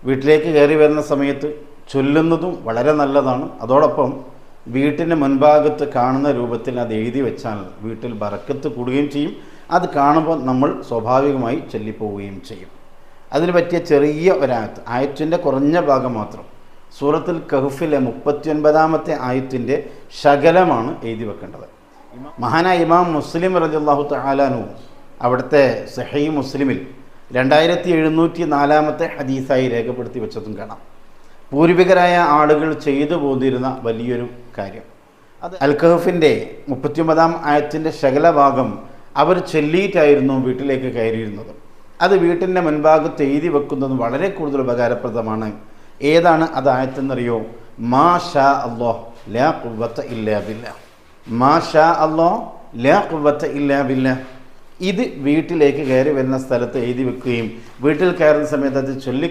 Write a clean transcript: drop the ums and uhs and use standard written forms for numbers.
വീട്ടിലേക്ക് കയറി വരുന്ന സമയത്ത് ചൊല്ലുന്നതും വളരെ നല്ലതാണ്. അതോടൊപ്പം വീട്ടിൻ്റെ മുൻഭാഗത്ത് കാണുന്ന രൂപത്തിൽ അത് എഴുതി വെച്ചാൽ വീട്ടിൽ ബറക്കത്ത് കൂടുകയും ചെയ്യും. അത് കാണുമ്പോൾ നമ്മൾ സ്വാഭാവികമായി ചൊല്ലിപ്പോവുകയും ചെയ്യും. അതിന് പറ്റിയ ചെറിയ ഒരായത്ത്, ആയത്തിൻ്റെ കുറഞ്ഞ ഭാഗം മാത്രം, സൂറത്തുൽ കഹ്ഫിലെ 39-ാമത്തെ ആയത്തിൻ്റെ ശകലമാണ് എഴുതി വെക്കേണ്ടത്. മഹാനായ ഇമാം മുസ്ലിം റളിയല്ലാഹു തആല അൻഹു അവിടുത്തെ സഹീഹ് മുസ്ലിമിൽ 2704-ാമത്തെ ഹദീസായി രേഖപ്പെടുത്തി വെച്ചതും കാണാം. പൂർവികരായ ആളുകൾ ചെയ്തു പോന്നിരുന്ന വലിയൊരു കാര്യം, അത് അൽ കഹ്ഫിൻ്റെ 39-ാം ആയത്തിൻ്റെ ശകലഭാഗം അവർ ചൊല്ലിയിട്ടായിരുന്നു വീട്ടിലേക്ക് കയറിയിരുന്നത്. അത് വീട്ടിൻ്റെ മുൻഭാഗത്ത് എഴുതി വെക്കുന്നതും വളരെ കൂടുതൽ ഉപകാരപ്രദമാണ്. ഏതാണ് അത് ആയത്തെന്നറിയോ? മാ ഷാ അല്ലാഹ് ലാ ഖുവത ഇല്ലാ ബില്ലാഹ്. മാ ഷാ അല്ലാഹ് ലാ ഖുവത ഇല്ലാ ബില്ലാഹ്. ഇത് വീട്ടിലേക്ക് കയറി വരുന്ന സ്ഥലത്ത് എഴുതി വെക്കുകയും വീട്ടിൽ കയറുന്ന സമയത്ത് അത് ചൊല്ലി